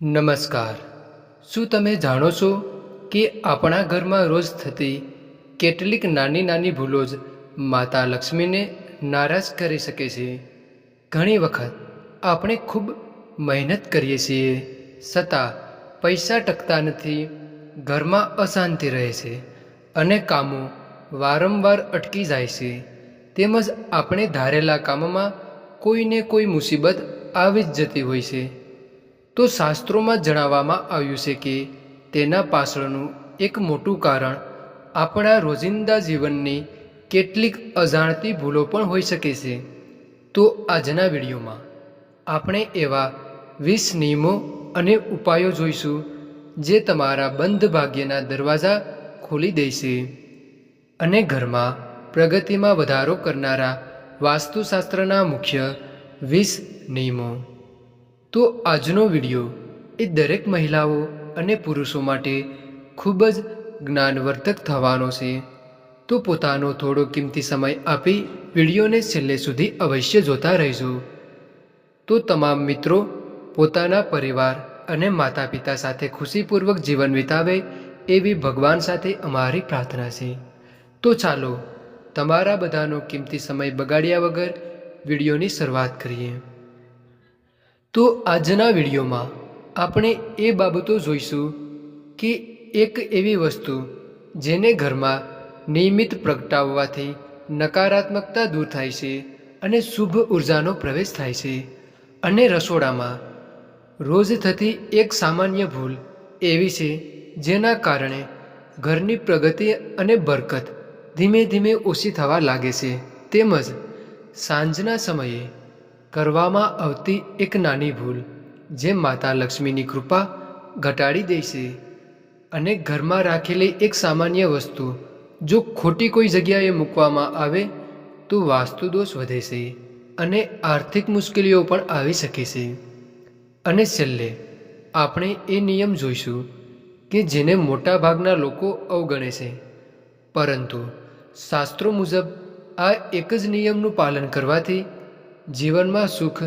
નમસ્કાર. શું તમે જાણો છો કે આપણા ઘરમાં રોજ થતી કેટલીક નાની નાની ભૂલો જ માતા લક્ષ્મીને નારાજ કરી શકે છે? ઘણી વખત આપણે ખૂબ મહેનત કરીએ છીએ, છતાં પૈસા ટકતા નથી, ઘરમાં અશાંતિ રહે છે અને કામો વારંવાર અટકી જાય છે. તેમજ આપણે ધારેલા કામમાં કોઈને કોઈ મુસીબત આવી જ જતી હોય છે. તો શાસ્ત્રોમાં જણાવવામાં આવ્યું છે કે તેના પાછળનું એક મોટું કારણ આપણા રોજિંદા જીવનની કેટલીક અજાણતી ભૂલો પણ હોઈ શકે છે. તો આજના વિડીયોમાં આપણે એવા 20 નિયમો અને ઉપાયો જોઈશું જે તમારા બંધ ભાગ્યના દરવાજા ખોલી દેશે અને ઘરમાં પ્રગતિમાં વધારો કરનારા વાસ્તુશાસ્ત્રના મુખ્ય 20 નિયમો. તો આજનો વિડીયો એ દરેક મહિલાઓ અને પુરુષો માટે ખૂબ જ જ્ઞાનવર્ધક થવાનો છે. તો પોતાનો થોડો કિંમતી સમય આપી વિડીયોને છેલ્લે સુધી અવશ્ય જોતા રહેજો. તો તમામ મિત્રો પોતાના પરિવાર અને માતા પિતા સાથે ખુશીપૂર્વક જીવન વિતાવે એવી ભગવાન સાથે અમારી પ્રાર્થના છે. તો ચાલો તમારા બધાનો કિંમતી સમય બગાડ્યા વગર વિડીયોની શરૂઆત કરીએ. તો આજના વિડીયોમાં આપણે એ બાબતો જોઈશું કે એક એવી વસ્તુ જેને ઘરમાં નિયમિત પ્રગટાવવાથી નકારાત્મકતા દૂર થાય છે અને શુભ ઉર્જાનો પ્રવેશ થાય છે. અને રસોડામાં રોજ થતી એક સામાન્ય ભૂલ એવી છે જેના કારણે ઘરની પ્રગતિ અને બરકત ધીમે ધીમે ઓછી થવા લાગે છે. તેમજ સાંજના સમયે કરવામાં આવતી એક નાની ભૂલ જે માતા લક્ષ્મીની કૃપા ઘટાડી દે છે. અને ઘરમાં રાખેલી એક સામાન્ય વસ્તુ જો ખોટી કોઈ જગ્યાએ મૂકવામાં આવે તો વાસ્તુદોષ વધે છે અને આર્થિક મુશ્કેલીઓ પણ આવી શકે છે. અને છેલ્લે આપણે એ નિયમ જોઈશું કે જેને મોટા ભાગના લોકો અવગણે છે, પરંતુ શાસ્ત્રો મુજબ આ એક જ નિયમનું પાલન કરવાથી જીવનમાં સુખ,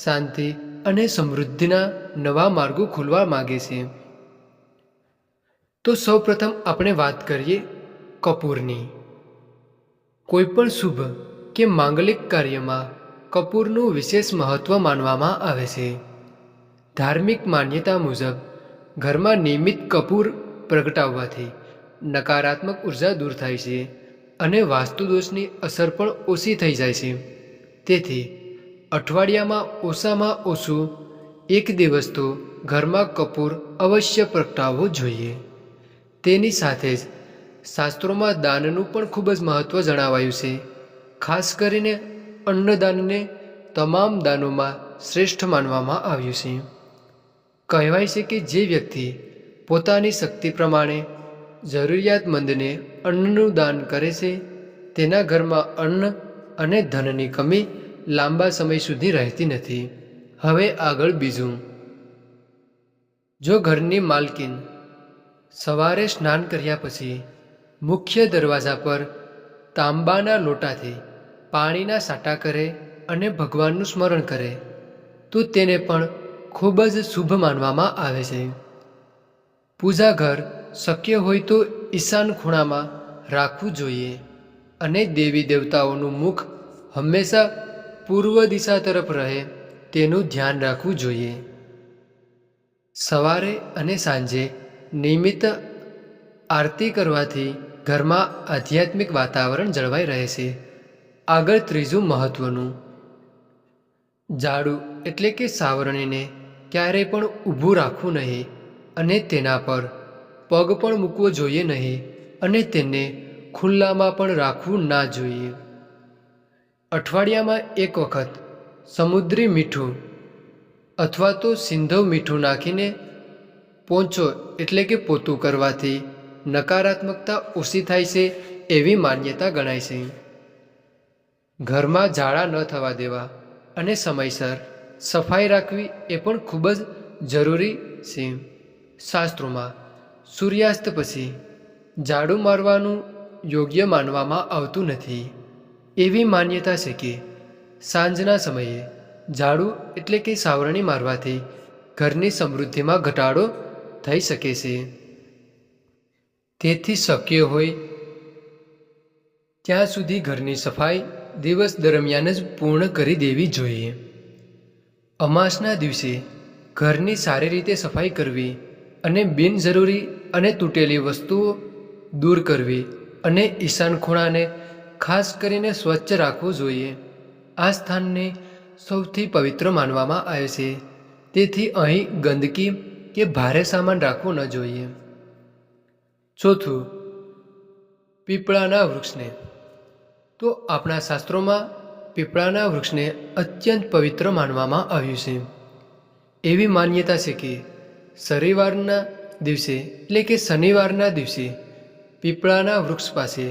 શાંતિ અને સમૃદ્ધિના નવા માર્ગો ખુલવા માગે છે. તો સૌપ્રથમ આપણે વાત કરીએ કપૂરની. કોઈ પણ શુભ કે માંગલિક કાર્યમાં કપૂરનું વિશેષ મહત્વ માનવામાં આવે છે. ધાર્મિક માન્યતા મુજબ ઘરમાં નિયમિત કપૂર પ્રગટાવવાથી નકારાત્મક ઉર્જા દૂર થાય છે અને વાસ્તુદોષની અસર પણ ઓછી થઈ જાય છે. તેથી અઠવાડિયામાં ઓછામાં ઓછું એક દિવસ તો ઘરમાં કપૂર અવશ્ય પ્રગટાવવો જોઈએ. તેની સાથે જ શાસ્ત્રોમાં દાનનું પણ ખૂબ જ મહત્ત્વ જણાવાયું છે. ખાસ કરીને અન્નદાનને તમામ દાનોમાં શ્રેષ્ઠ માનવામાં આવ્યું છે. કહેવાય છે કે જે વ્યક્તિ પોતાની શક્તિ પ્રમાણે જરૂરિયાતમંદને અન્નનું દાન કરે છે તેના ઘરમાં અન્ન અને ધનની કમી લાંબા સમય સુધી રહેતી નથી. હવે આગળ બીજું. જો ઘરની માલકીન સવારે સ્નાન કર્યા પછી મુખ્ય દરવાજા પર તાંબાના લોટાથી પાણીના સાટા કરે અને ભગવાનનું સ્મરણ કરે તો તેને પણ ખૂબ જ શુભ માનવામાં આવે છે. પૂજા ઘર શક્ય હોય તો ઈશાન ખૂણામાં રાખવું જોઈએ અને દેવી દેવતાઓનું મુખ હંમેશા પૂર્વ દિશા તરફ રહે તેનું ધ્યાન રાખવું જોઈએ. સવારે અને સાંજે નિયમિત આરતી કરવાથી ઘરમાં આધ્યાત્મિક વાતાવરણ જળવાઈ રહે છે. આગળ ત્રીજું મહત્વનું. ઝાડુ એટલે કે સાવરણીને ક્યારેય પણ ઊભું રાખવું નહીં અને તેના પર પગ પણ મૂકવો જોઈએ નહીં અને તેને ખુલ્લામાં પણ રાખવું ના જોઈએ. અઠવાડિયામાં એક વખત સમુદ્રી મીઠું અથવા તો સિંધવ મીઠું નાખીને પોંચો એટલે કે પોતું કરવાથી નકારાત્મકતા ઓછી થાય છે એવી માન્યતા ગણાય છે. ઘરમાં ઝાડા ન થવા દેવા અને સમયસર સફાઈ રાખવી એ પણ ખૂબ જ જરૂરી છે. શાસ્ત્રોમાં સૂર્યાસ્ત પછી ઝાડુ મારવાનું યોગ્ય માનવામાં આવતું નથી. એવી માન્યતા છે કે સાંજના સમયે ઝાડુ એટલે કે સાવરણી મારવાથી ઘરની સમૃદ્ધિમાં ઘટાડો થઈ શકે છે. તેથી શક્ય હોય ત્યાં સુધી ઘરની સફાઈ દિવસ દરમિયાન જ પૂર્ણ કરી દેવી જોઈએ. અમાસના દિવસે ઘરની સારી રીતે સફાઈ કરવી અને બિનજરૂરી અને તૂટેલી વસ્તુઓ દૂર કરવી અને ઈશાન ખૂણાને ખાસ કરીને સ્વચ્છ રાખવું જોઈએ. આ સ્થાનને સૌથી પવિત્ર માનવામાં આવે છે, તેથી અહીં ગંદકી કે ભારે સામાન રાખવું ન જોઈએ. ચોથું, પીપળાના વૃક્ષને. તો આપણા શાસ્ત્રોમાં પીપળાના વૃક્ષને અત્યંત પવિત્ર માનવામાં આવ્યું છે. એવી માન્યતા છે કે શનિવારના દિવસે એટલે કે શનિવારના દિવસે પીપળાના વૃક્ષ પાસે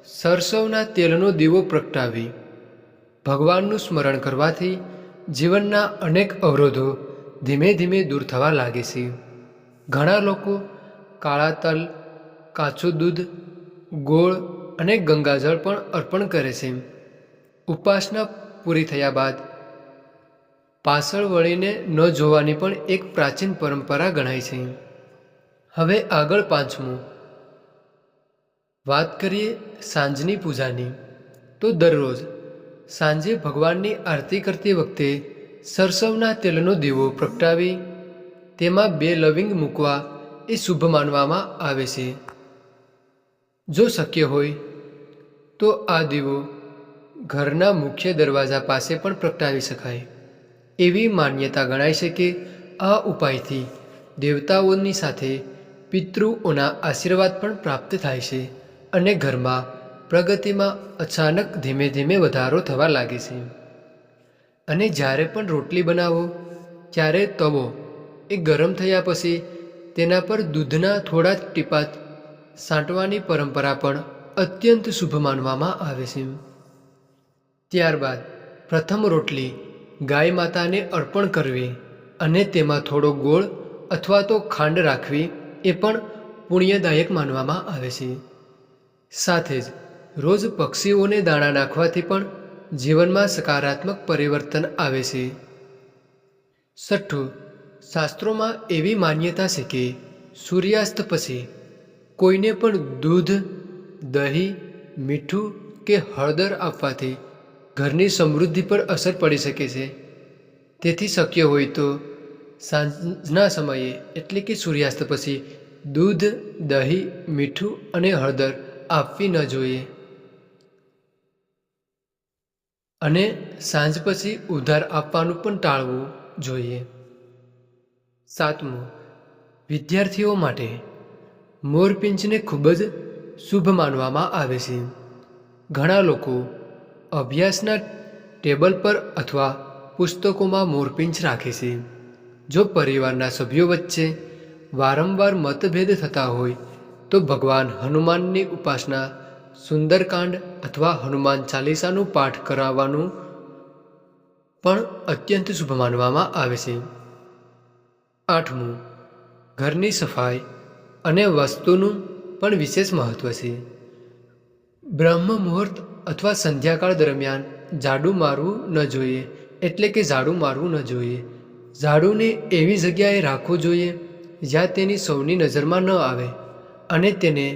સરસવના તેલનો દીવો પ્રગટાવી ભગવાનનું સ્મરણ કરવાથી જીવનના અનેક અવરોધો ધીમે ધીમે દૂર થવા લાગે છે. ઘણા લોકો કાળા તલ, કાચું દૂધ, ગોળ અને ગંગાજળ પણ અર્પણ કરે છે. ઉપાસના પૂરી થયા બાદ પાછળ વળીને ન જોવાની પણ એક પ્રાચીન પરંપરા ગણાય છે. હવે આગળ પાંચમું, વાત કરીએ સાંજની પૂજાની. તો દરરોજ સાંજે ભગવાનની આરતી કરતી વખતે સરસવના તેલનો દીવો પ્રગટાવી તેમાં 2 લવિંગ મૂકવા એ શુભ માનવામાં આવે છે. જો શક્ય હોય તો આ દીવો ઘરના મુખ્ય દરવાજા પાસે પણ પ્રગટાવી શકાય. એવી માન્યતા ગણાય છે કે આ ઉપાયથી દેવતાઓની સાથે પિતૃઓના આશીર્વાદ પણ પ્રાપ્ત થાય છે અને ઘરમાં પ્રગતિમાં અચાનક ધીમે ધીમે વધારો થવા લાગે છે. અને જ્યારે પણ રોટલી બનાવો ત્યારે તવો એ ગરમ થયા પછી તેના પર દૂધના થોડા ટીપા છાંટવાની પરંપરા પણ અત્યંત શુભ માનવામાં આવે છે. ત્યારબાદ પ્રથમ રોટલી ગાય માતાને અર્પણ કરવી અને તેમાં થોડો ગોળ અથવા તો ખાંડ રાખવી એ પણ પુણ્યદાયક માનવામાં આવે છે. સાથે જ રોજ પક્ષીઓને દાણા નાખવાથી પણ જીવનમાં સકારાત્મક પરિવર્તન આવે છે. છઠ્ઠું, શાસ્ત્રોમાં એવી માન્યતા છે કે સૂર્યાસ્ત પછી કોઈને પણ દૂધ, દહીં, મીઠું કે હળદર આપવાથી ઘરની સમૃદ્ધિ પર અસર પડી શકે છે. તેથી શક્ય હોય તો સાંજના સમયે એટલે કે સૂર્યાસ્ત પછી દૂધ, દહીં, મીઠું અને હળદર આપવી ન જોઈએ. અને સાંજ પછી ઉધાર આપવાનું પણ ટાળવું જોઈએ. સાતમું, વિદ્યાર્થીઓ માટે મોરપીંછને ખૂબ જ શુભ માનવામાં આવે છે. ઘણા લોકો અભ્યાસના ટેબલ પર અથવા પુસ્તકોમાં મોરપીંછ રાખે છે. જો પરિવારના સભ્યો વચ્ચે વારંવાર મતભેદ થતા હોય તો ભગવાન હનુમાનની ઉપાસના, સુંદરકાંડ અથવા હનુમાન ચાલીસાનું પાઠ કરાવવાનું પણ અત્યંત શુભ માનવામાં આવે છે. આઠમું, ઘરની સફાઈ અને વાસ્તુનું પણ વિશેષ મહત્વ છે. બ્રહ્મ મુહૂર્ત અથવા સંધ્યાકાળ દરમિયાન ઝાડુ મારવું ન જોઈએ એટલે કે ઝાડુ મારવું ન જોઈએ. ઝાડુને એવી જગ્યાએ રાખવું જોઈએ જ્યાં તેની સૌની નજરમાં ન આવે અને તેને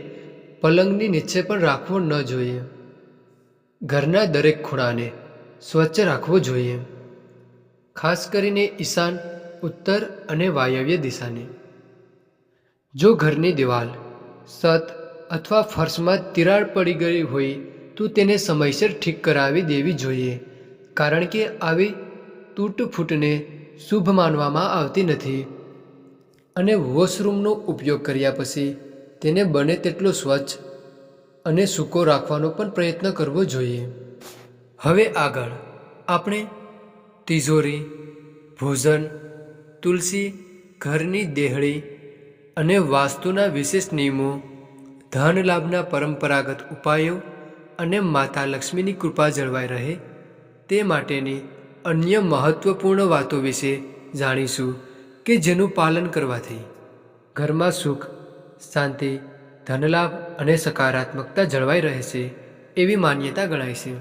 પલંગની નીચે પણ રાખવો ન જોઈએ. ઘરના દરેક ખૂણાને સ્વચ્છ રાખવો જોઈએ, ખાસ કરીને ઈશાન, ઉત્તર અને વાયવ્ય દિશાને. જો ઘરની દિવાલ, છત અથવા ફર્શમાં તિરાડ પડી ગઈ હોય તો તેને સમયસર ઠીક કરાવી દેવી જોઈએ, કારણ કે આવી તૂટફૂટને શુભ માનવામાં આવતી નથી. અને વોશરૂમનો ઉપયોગ કર્યા પછી તેને બને તેટલો સ્વચ્છ અને સૂકો રાખવાનો પણ પ્રયત્ન કરવો જોઈએ. હવે આગળ આપણે તિજોરી, ભોજન, તુલસી, ઘરની દેહળી અને વાસ્તુના વિશેષ નિયમો, ધન લાભના પરંપરાગત ઉપાયો અને માતા લક્ષ્મીની કૃપા જળવાઈ રહે તે માટેની અન્ય મહત્વપૂર્ણ વાતો વિશે જાણીશું કે જેનું પાલન કરવાથી ઘરમાં સુખ, શાંતિ, ધનલાભ અને સકારાત્મકતા જળવાઈ રહે છે એવી માન્યતા ગણાય છે.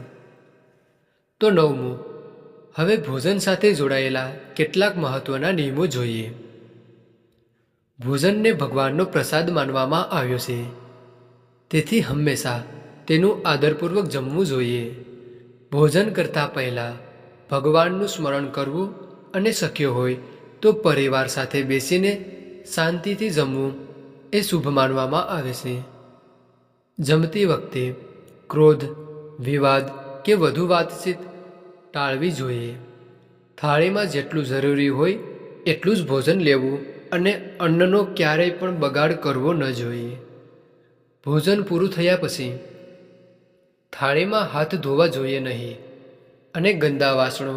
તો નવમું, હવે ભોજન સાથે જોડાયેલા કેટલાક મહત્ત્વના નિયમો જોઈએ. ભોજનને ભગવાનનો પ્રસાદ માનવામાં આવ્યો છે, તેથી હંમેશા તેનું આદરપૂર્વક જમવું જોઈએ. ભોજન કરતાં પહેલાં ભગવાનનું સ્મરણ કરવું અને શક્ય હોય તો પરિવાર સાથે બેસીને શાંતિથી જમવું એ શુભ માનવામાં આવે છે. જમતી વખતે ક્રોધ, વિવાદ કે વધુ વાતચીત ટાળવી જોઈએ. થાળીમાં જેટલું જરૂરી હોય એટલું જ ભોજન લેવું અને અન્નનો ક્યારેય પણ બગાડ કરવો ન જોઈએ. ભોજન પૂરું થયા પછી થાળીમાં હાથ ધોવા જોઈએ નહીં અને ગંદા વાસણો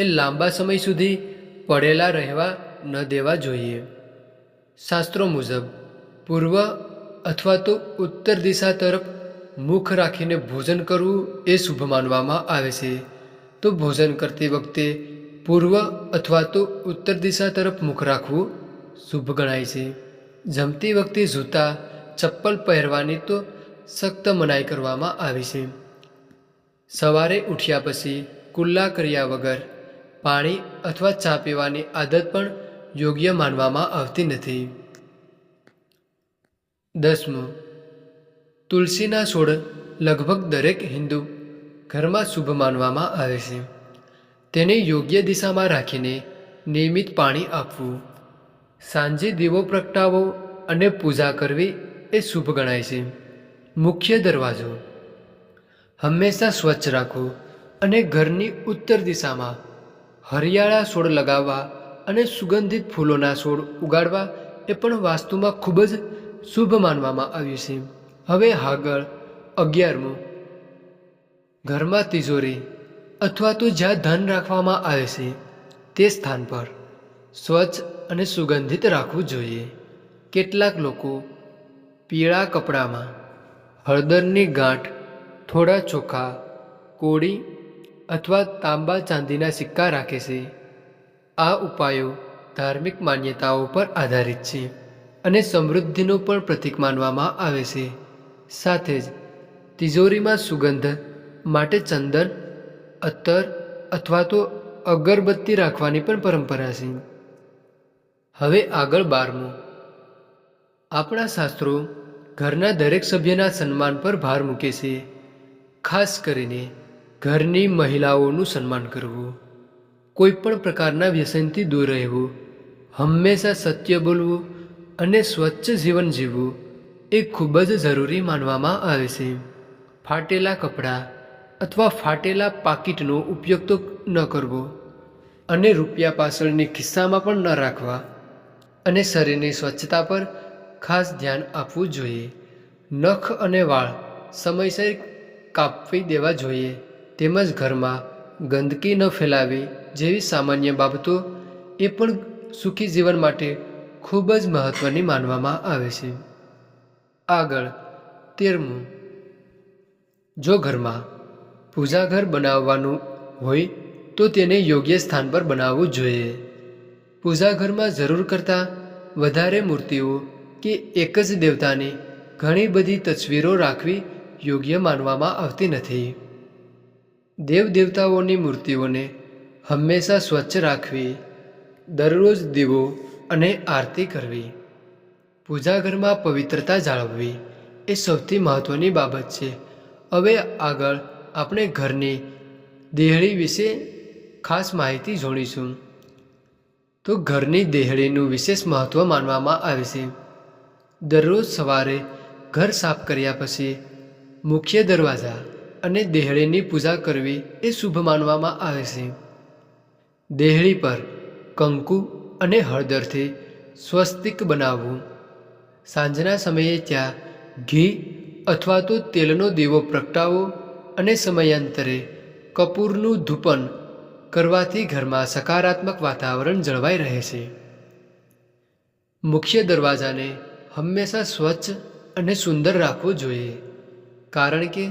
એ લાંબા સમય સુધી પડેલા રહેવા ન દેવા જોઈએ. શાસ્ત્રો મુજબ પૂર્વ અથવા તો ઉત્તર દિશા તરફ મુખ રાખીને ભોજન કરવું એ શુભ માનવામાં આવે છે. તો ભોજન કરતી વખતે પૂર્વ અથવા તો ઉત્તર દિશા તરફ મુખ રાખવું શુભ ગણાય છે. જમતી વખતે જૂતા, ચપ્પલ પહેરવાની તો સખ્ત મનાઈ કરવામાં આવી છે. સવારે ઉઠ્યા પછી કુલ્લા કર્યા વગર પાણી અથવા ચા પીવાની આદત પણ યોગ્ય માનવામાં આવતી નથી. 10. તુલસીના છોડ લગભગ દરેક હિન્દુ ઘરમાં શુભ માનવામાં આવે છે. તેને યોગ્ય દિશામાં રાખીને નિયમિત પાણી આપવું, સાંજે દીવો પ્રગટાવવો અને પૂજા કરવી એ શુભ ગણાય છે. મુખ્ય દરવાજો હંમેશા સ્વચ્છ રાખવો અને ઘરની ઉત્તર દિશામાં હરિયાળા છોડ લગાવવા અને સુગંધિત ફૂલોના છોડ ઉગાડવા એ પણ વાસ્તુમાં ખૂબ જ શુભ માનવામાં આવ્યું છે. હવે આગળ 11. ઘરમાં તિજોરી અથવા તો જ્યાં ધન રાખવામાં આવે છે તે સ્થાન પર સ્વચ્છ અને સુગંધિત રાખવું જોઈએ. કેટલાક લોકો પીળા કપડામાં હળદરની ગાંઠ, થોડા ચોખા, કોડી અથવા તાંબા ચાંદીના સિક્કા રાખે છે. આ ઉપાયો ધાર્મિક માન્યતાઓ પર આધારિત છે અને સમૃદ્ધિનું પણ પ્રતીક માનવામાં આવે છે. સાથે જ તિજોરીમાં સુગંધ માટે ચંદન, અત્તર અથવા તો અગરબત્તી રાખવાની પણ પરંપરા છે. હવે આગળ 12. આપણા શાસ્ત્રો ઘરના દરેક સભ્યના સન્માન પર ભાર મૂકે છે. ખાસ કરીને ઘરની મહિલાઓનું સન્માન કરવું, કોઈ પણ પ્રકારના વ્યસનથી દૂર રહેવું, હંમેશા સત્ય બોલવું અને સ્વચ્છ જીવન જીવવું એ ખૂબ જ જરૂરી માનવામાં આવે છે. ફાટેલા કપડાં અથવા ફાટેલા પાકીટનો ઉપયોગ તો ન કરવો અને રૂપિયા પાછળની ખિસ્સામાં પણ ન રાખવા અને શરીરની સ્વચ્છતા પર ખાસ ધ્યાન આપવું જોઈએ. નખ અને વાળ સમયસર કાપવી દેવા જોઈએ તેમજ ઘરમાં ગંદકી ન ફેલાવી જેવી સામાન્ય બાબતો એ પણ સુખી જીવન માટે ખૂબ જ મહત્ત્વની માનવામાં આવે છે. આગળ 13. જો ઘરમાં પૂજાઘર બનાવવાનું હોય તો તેને યોગ્ય સ્થાન પર બનાવવું જોઈએ. પૂજાઘરમાં જરૂર કરતાં વધારે મૂર્તિઓ કે એક જ દેવતાની ઘણી બધી તસવીરો રાખવી યોગ્ય માનવામાં આવતી નથી. દેવદેવતાઓની મૂર્તિઓને હંમેશા સ્વચ્છ રાખવી, દરરોજ દીવો અને આરતી કરવી, પૂજાઘરમાં પવિત્રતા જાળવવી એ સૌથી મહત્ત્વની બાબત છે. હવે આગળ આપણે ઘરની દેહળી વિશે ખાસ માહિતી જોડીશું. તો ઘરની દેહળીનું વિશેષ મહત્ત્વ માનવામાં આવે છે. દરરોજ સવારે ઘર સાફ કર્યા પછી મુખ્ય દરવાજા અને દેહળીની પૂજા કરવી એ શુભ માનવામાં આવે છે. દેહળી પર કંકુ અને હળદરથી સ્વસ્તિક બનાવવું, સાંજના સમયે ત્યાં ઘી અથવા તો તેલનો દીવો પ્રગટાવો અને સમયાંતરે કપૂરનું ધૂપન કરવાથી ઘરમાં સકારાત્મક વાતાવરણ જળવાઈ રહે છે. મુખ્ય દરવાજાને હંમેશા સ્વચ્છ અને સુંદર રાખવો જોઈએ, કારણ કે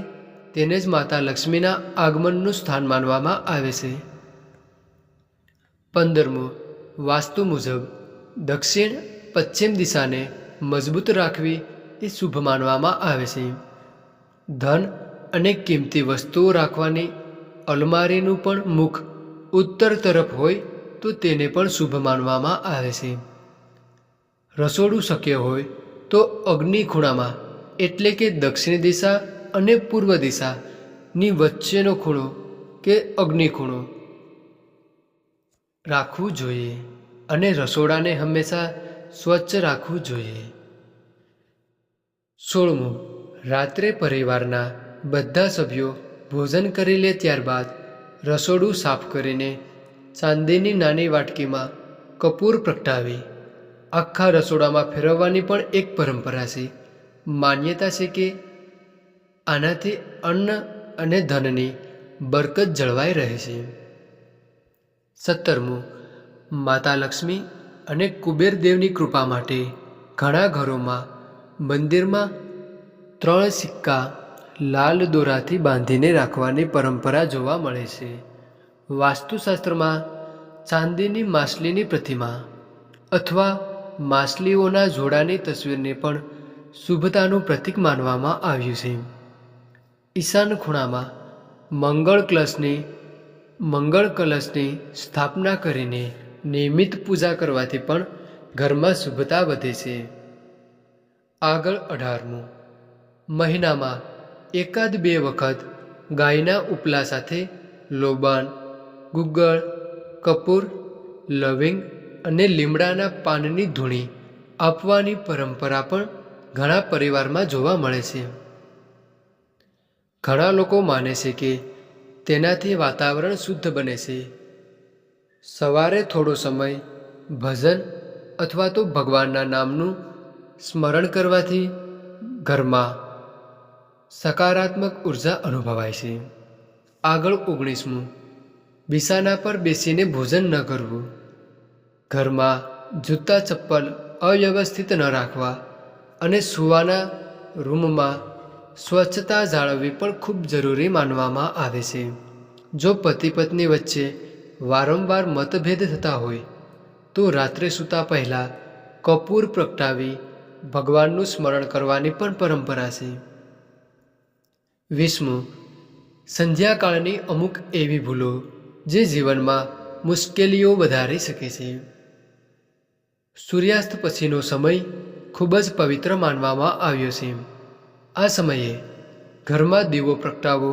તેને જ માતા લક્ષ્મીના આગમનનું સ્થાન માનવામાં આવે છે. 15. વાસ્તુ મુજબ દક્ષિણ પશ્ચિમ દિશાને મજબૂત રાખવી એ શુભ માનવામાં આવે છે. ધન અને કિંમતી વસ્તુઓ રાખવાની અલમારીનું પણ મુખ ઉત્તર તરફ હોય તો તેને પણ શુભ માનવામાં આવે છે. રસોડું શક્ય હોય તો અગ્નિ ખૂણામાં એટલે કે દક્ષિણ દિશા અને પૂર્વ દિશાની વચ્ચેનો ખૂણો કે અગ્નિ ખૂણો રાખવું જોઈએ અને રસોડાને હંમેશા સ્વચ્છ રાખવું જોઈએ. 16. રાત્રે પરિવારના બધા સભ્યો ભોજન કરી લે ત્યારબાદ રસોડું સાફ કરીને ચાંદીની નાની વાટકીમાં કપૂર પ્રગટાવી આખા રસોડામાં ફેરવવાની પણ એક પરંપરા છે. માન્યતા છે કે આનાથી અન્ન અને ધનની બરકત જળવાઈ રહે છે. 17. માતા લક્ષ્મી અને કુબેર દેવની કૃપા માટે ઘણા ઘરોમાં મંદિરમાં 3 સિક્કા લાલ દોરાથી બાંધીને રાખવાની પરંપરા જોવા મળે છે. વાસ્તુશાસ્ત્રમાં ચાંદીની માછલીની પ્રતિમા અથવા માછલીઓના જોડાની તસવીરને પણ શુભતાનું પ્રતીક માનવામાં આવ્યું છે. ઈશાન ખૂણામાં મંગળ કલશની સ્થાપના કરીને નિયમિત પૂજા કરવાથી પણ ઘરમાં શુભતા વધે છે. આગળ 18. મહિનામાં એકાદ 2 વખત ગાયના ઉપલા સાથે લોબાન, ગુગ્ગળ, કપૂર, લવિંગ અને લીમડાના પાનની ધૂણી આપવાની પરંપરા પણ ઘણા પરિવારમાં જોવા મળે છે. ઘણા લોકો માને છે કે તેનાથી વાતાવરણ શુદ્ધ બને છે. સવારે થોડો સમય ભજન અથવા તો ભગવાનના નામનું સ્મરણ કરવાથી ઘરમાં સકારાત્મક ઉર્જા અનુભવાય છે. આગળ 19. બિછાના પર બેસીને ભોજન ન કરવું. ઘરમાં જૂતા ચપ્પલ અવ્યવસ્થિત ન રાખવા અને સૂવાના રૂમમાં સ્વચ્છતા જાળવવી પણ ખૂબ જરૂરી માનવામાં આવે છે. જો પતિ પત્ની વચ્ચે વારંવાર મતભેદ થતા હોય તો રાત્રે સૂતા પહેલાં કપૂર પ્રગટાવી ભગવાનનું સ્મરણ કરવાની પણ પરંપરા છે. 20. સંધ્યાકાળની અમુક એવી ભૂલો જે જીવનમાં મુશ્કેલીઓ વધારી શકે છે. સૂર્યાસ્ત પછીનો સમય ખૂબ જ પવિત્ર માનવામાં આવ્યો છે. આ સમયે ઘરમાં દીવો પ્રગટાવવો,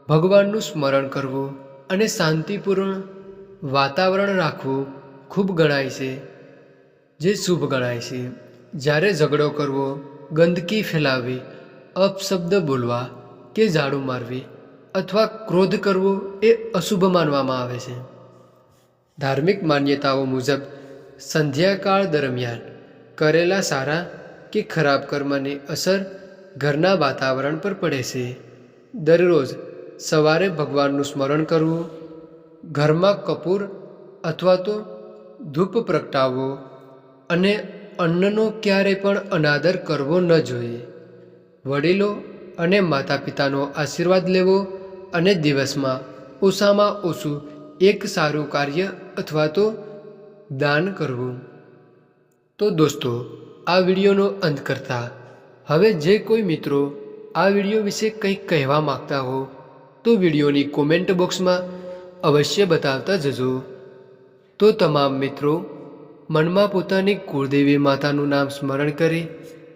ભગવાનનું સ્મરણ કરવું અને શાંતિપૂર્ણ વાતાવરણ રાખવું ખૂબ ગણાય છે, જે શુભ ગણાય છે. જ્યારે ઝઘડો કરવો, ગંદકી ફેલાવવી, અપશબ્દ બોલવા કે ઝાડુ મારવી અથવા ક્રોધ કરવો એ અશુભ માનવામાં આવે છે. ધાર્મિક માન્યતાઓ મુજબ સંધ્યાકાળ દરમિયાન કરેલા સારા કે ખરાબ કર્મની અસર ઘરના વાતાવરણ પર પડે છે. દરરોજ સવારે ભગવાનનું સ્મરણ કરવું, ઘરમાં કપૂર અથવા તો ધૂપ પ્રગટાવવો અને અન્નનો ક્યારેય પણ અનાદર કરવો ન જોઈએ. વડીલો અને માતા પિતાનો આશીર્વાદ લેવો અને દિવસમાં ઓછામાં ઓછું એક સારું કાર્ય અથવા તો દાન કરવું. તો દોસ્તો, આ વિડીયોનો અંત કરતા હવે જે કોઈ મિત્રો આ વિડીયો વિશે કંઈક કહેવા માગતા હો તો વિડીયોની કોમેન્ટ બોક્સમાં અવશ્ય બતાવતા જજો. તો તમામ મિત્રો મનમાં પોતાની કુળદેવી માતાનું નામ સ્મરણ કરી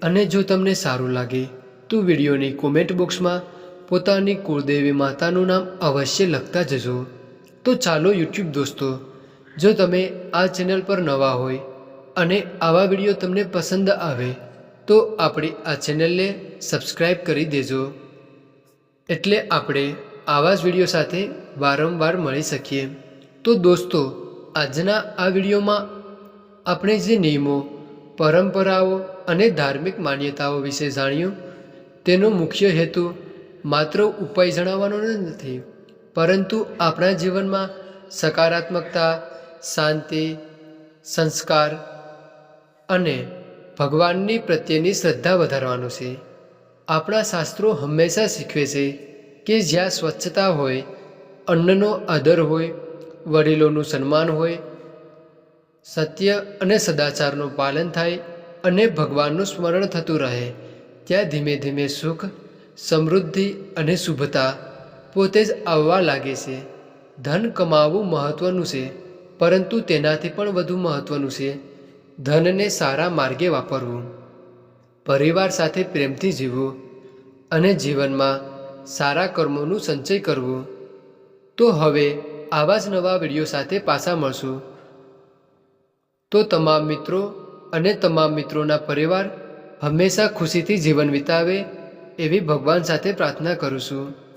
અને જો તમને સારું લાગે તો વિડીયોની કોમેન્ટ બોક્સમાં પોતાની કુળદેવી માતાનું નામ અવશ્ય લખતા જજો. તો ચાલો યુટ્યુબ દોસ્તો, જો તમે આ ચેનલ પર નવા હોય અને આવા વિડીયો તમને પસંદ આવે તો આપણી આ ચેનલને સબસ્ક્રાઈબ કરી દેજો, એટલે આપણે આવા જ વિડીયો સાથે વારંવાર મળી શકીએ. તો દોસ્તો, આજના આ વિડીયોમાં આપણે જે નિયમો, પરંપરાઓ અને ધાર્મિક માન્યતાઓ વિશે જાણ્યું તેનો મુખ્ય હેતુ માત્ર ઉપાય જણાવવાનો નથી, પરંતુ આપણા જીવનમાં સકારાત્મકતા, શાંતિ, સંસ્કાર અને ભગવાનની પ્રત્યેની શ્રદ્ધા વધારવાનું છે. આપણા શાસ્ત્રો હંમેશા શીખવે છે કે જ્યાં સ્વચ્છતા હોય, અન્નનો આદર હોય, વડીલોનું સન્માન હોય, સત્ય અને સદાચારનું પાલન થાય અને ભગવાનનું સ્મરણ થતું રહે, ત્યાં ધીમે ધીમે સુખ, સમૃદ્ધિ અને શુભતા પોતે જ આવવા લાગે છે. ધન કમાવવું મહત્ત્વનું છે, પરંતુ તેનાથી પણ વધુ મહત્ત્વનું છે ધનને સારા માર્ગે વાપરવું, પરિવાર સાથે પ્રેમથી જીવવું અને જીવનમાં સારા કર્મોનું સંચય કરવું. તો હવે આવા જ નવા વિડીયો સાથે પાછા મળશું. તો તમામ મિત્રો અને તમામ મિત્રોના પરિવાર હંમેશા ખુશીથી જીવન વિતાવે એવી ભગવાન સાથે પ્રાર્થના કરું છું.